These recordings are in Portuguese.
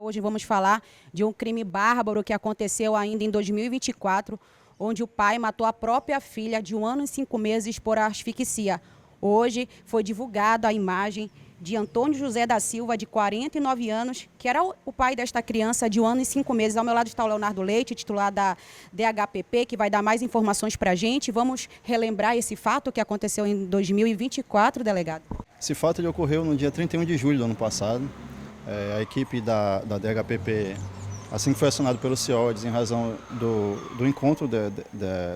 Hoje vamos falar de um crime bárbaro que aconteceu ainda em 2024, onde o pai matou a própria filha de 1 ano e 5 meses por asfixia. Hoje foi divulgada a imagem de Antônio José da Silva, de 49 anos, que era o pai desta criança de 1 ano e 5 meses. Ao meu lado está o Leonardo Leite, titular da DHPP, que vai dar mais informações para a gente. Vamos relembrar esse fato que aconteceu em 2024, delegado. Esse fato ele ocorreu no dia 31 de julho do ano passado. A equipe da DHPP, assim que foi acionado pelo CIODES, em razão do encontro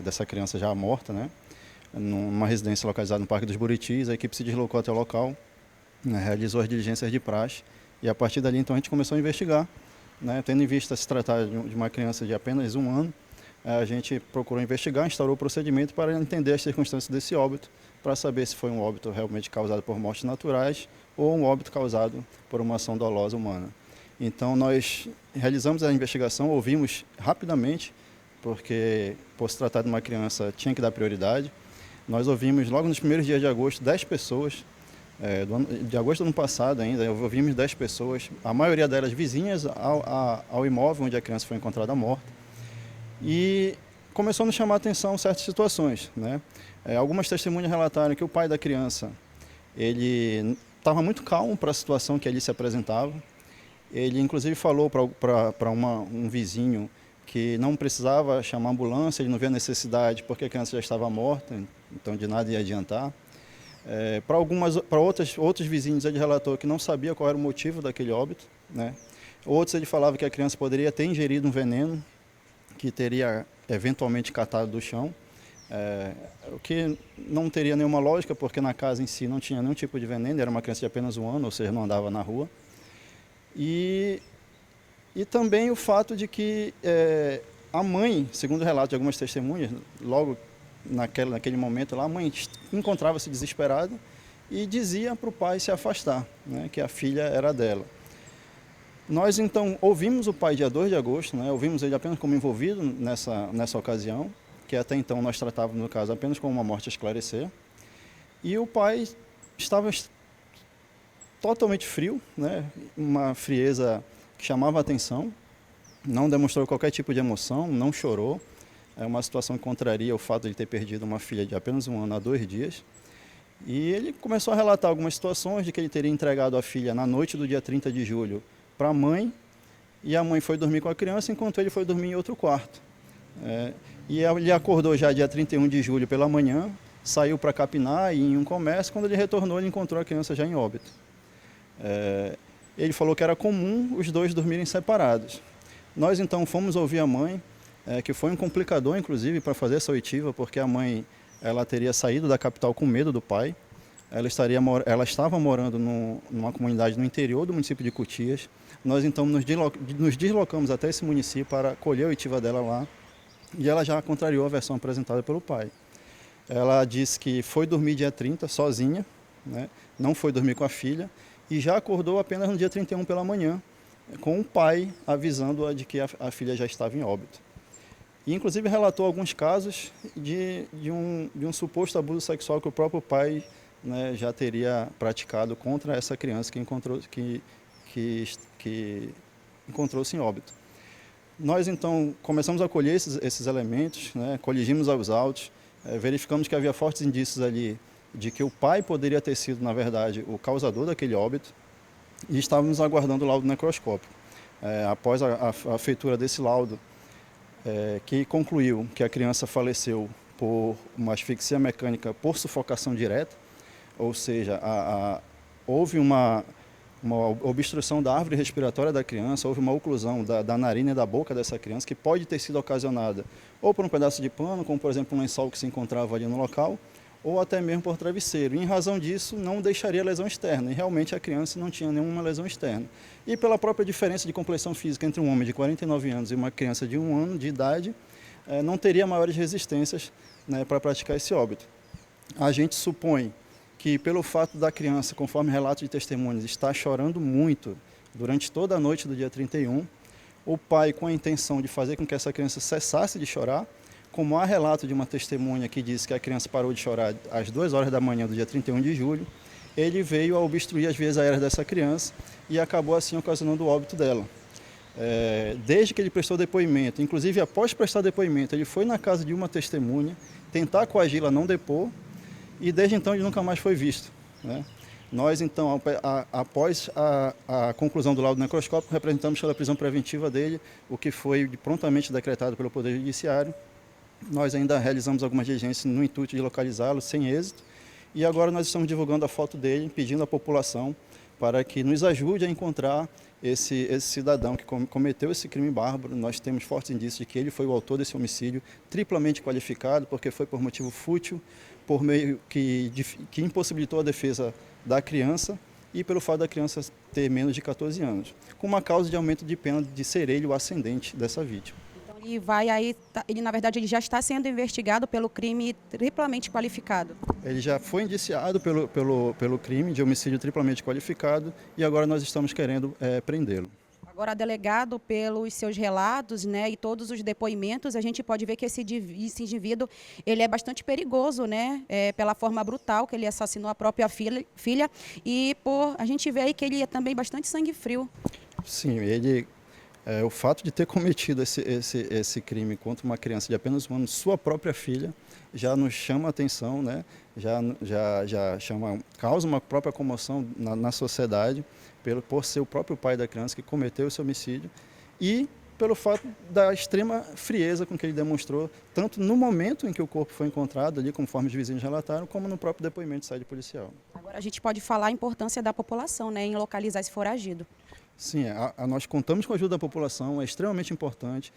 dessa criança já morta, né, numa residência localizada no Parque dos Buritis, a equipe se deslocou até o local, né, realizou as diligências de praxe e a partir dali então a gente começou a investigar, né, tendo em vista se tratar de uma criança de apenas 1 ano, a gente procurou investigar, instaurou o procedimento para entender as circunstâncias desse óbito, para saber se foi um óbito realmente causado por mortes naturais ou um óbito causado por uma ação dolosa humana. Então nós realizamos a investigação, ouvimos rapidamente, porque por se tratar de uma criança tinha que dar prioridade. Nós ouvimos logo nos primeiros dias de agosto 10 pessoas, de agosto do ano passado ainda, ouvimos 10 pessoas, a maioria delas vizinhas ao imóvel onde a criança foi encontrada morta. E começou a nos chamar a atenção certas situações, né? Algumas testemunhas relataram que o pai da criança, ele estava muito calmo para a situação que ali se apresentava. Ele inclusive falou para um vizinho que não precisava chamar ambulância, ele não via necessidade porque a criança já estava morta, então de nada ia adiantar. Para outros vizinhos ele relatou que não sabia qual era o motivo daquele óbito, né? Outros ele falava que a criança poderia ter ingerido um veneno que teria eventualmente catado do chão, o que não teria nenhuma lógica, porque na casa em si não tinha nenhum tipo de veneno, era uma criança de apenas 1 ano, ou seja, não andava na rua. E também o fato de que a mãe, segundo o relato de algumas testemunhas, logo naquele momento lá, a mãe encontrava-se desesperada e dizia para o pai se afastar, né, que a filha era dela. Nós, então, ouvimos o pai dia 2 de agosto, né, ouvimos ele apenas como envolvido nessa ocasião, que até então nós tratávamos, no caso, apenas como uma morte a esclarecer. E o pai estava totalmente frio, né, uma frieza que chamava a atenção, não demonstrou qualquer tipo de emoção, não chorou. É uma situação que contraria o fato de ele ter perdido uma filha de apenas 1 ano há 2 dias. E ele começou a relatar algumas situações de que ele teria entregado a filha na noite do dia 30 de julho para a mãe, e a mãe foi dormir com a criança enquanto ele foi dormir em outro quarto. E ele acordou já dia 31 de julho pela manhã, saiu para capinar e em um comércio, quando ele retornou ele encontrou a criança já em óbito. Ele falou que era comum os dois dormirem separados. Nós então fomos ouvir a mãe, que foi um complicador inclusive para fazer essa oitiva, porque a mãe ela teria saído da capital com medo do pai. Ela estava morando numa comunidade no interior do município de Cotias. Nós então nos deslocamos até esse município para colher a oitiva dela lá, e ela já contrariou a versão apresentada pelo pai. Ela disse que foi dormir dia 30 sozinha, né, não foi dormir com a filha, e já acordou apenas no dia 31 pela manhã, com o pai avisando-a de que a filha já estava em óbito. E inclusive relatou alguns casos de um suposto abuso sexual que o próprio pai, né, já teria praticado contra essa criança que encontrou-se em óbito. Nós então começamos a colher esses elementos, né, coligimos aos autos, verificamos que havia fortes indícios ali de que o pai poderia ter sido, na verdade, o causador daquele óbito, e estávamos aguardando o laudo necroscópico. Após a feitura desse laudo, que concluiu que a criança faleceu por uma asfixia mecânica por sufocação direta, ou seja, houve uma obstrução da árvore respiratória da criança, houve uma oclusão da narina e da boca dessa criança, que pode ter sido ocasionada ou por um pedaço de pano, como por exemplo um lençol que se encontrava ali no local, ou até mesmo por travesseiro. E, em razão disso, não deixaria lesão externa, e realmente a criança não tinha nenhuma lesão externa. E pela própria diferença de complexão física entre um homem de 49 anos e uma criança de 1 ano de idade, não teria maiores resistências, né, para praticar esse óbito. A gente supõe que pelo fato da criança, conforme relato de testemunhas, estar chorando muito durante toda a noite do dia 31, o pai, com a intenção de fazer com que essa criança cessasse de chorar, como há relato de uma testemunha que disse que a criança parou de chorar às 2 horas da manhã do dia 31 de julho, ele veio a obstruir as vias aéreas dessa criança e acabou assim ocasionando o óbito dela. desde que ele prestou depoimento, inclusive após prestar depoimento, ele foi na casa de uma testemunha, tentar coagi-la a não depor, e desde então ele nunca mais foi visto, né? Nós, então, após a conclusão do laudo necroscópico, representamos pela prisão preventiva dele, o que foi prontamente decretado pelo Poder Judiciário. Nós ainda realizamos algumas diligências no intuito de localizá-lo, sem êxito, e agora nós estamos divulgando a foto dele, pedindo à população para que nos ajude a encontrar esse cidadão que cometeu esse crime bárbaro. Nós temos fortes indícios de que ele foi o autor desse homicídio, triplamente qualificado, porque foi por motivo fútil, por meio que impossibilitou a defesa da criança e pelo fato da criança ter menos de 14 anos, com uma causa de aumento de pena de ser ele o ascendente dessa vítima. Então ele vai aí, ele na verdade ele já está sendo investigado pelo crime triplamente qualificado. Ele já foi indiciado pelo crime de homicídio triplamente qualificado e agora nós estamos querendo prendê-lo. Agora, delegado, pelos seus relatos, né, e todos os depoimentos, a gente pode ver que esse indivíduo ele é bastante perigoso, né, pela forma brutal que ele assassinou a própria filha e a gente vê aí que ele é também bastante sangue frio. Sim, o fato de ter cometido esse crime contra uma criança de apenas um ano, sua própria filha, já nos chama a atenção, né, causa uma própria comoção na sociedade, por ser o próprio pai da criança que cometeu esse homicídio e pelo fato da extrema frieza com que ele demonstrou, tanto no momento em que o corpo foi encontrado, ali, conforme os vizinhos relataram, como no próprio depoimento de sede policial. Agora a gente pode falar a importância da população, né, em localizar esse foragido. Sim, nós contamos com a ajuda da população, é extremamente importante.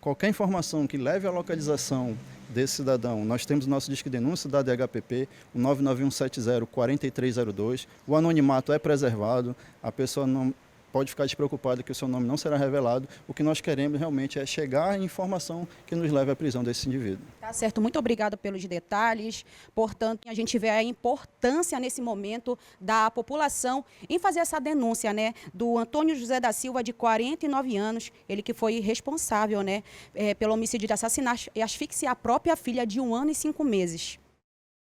Qualquer informação que leve à localização desse cidadão, nós temos o nosso disque de denúncia da DHPP, o 99170-4302. O anonimato é preservado, a pessoa não pode ficar despreocupada que o seu nome não será revelado. O que nós queremos realmente é chegar à informação que nos leve à prisão desse indivíduo. Tá certo, muito obrigada pelos detalhes. Portanto, a gente vê a importância nesse momento da população em fazer essa denúncia, né, do Antônio José da Silva, de 49 anos, ele que foi responsável, né, pelo homicídio de assassinar e asfixiar a própria filha de 1 ano e 5 meses.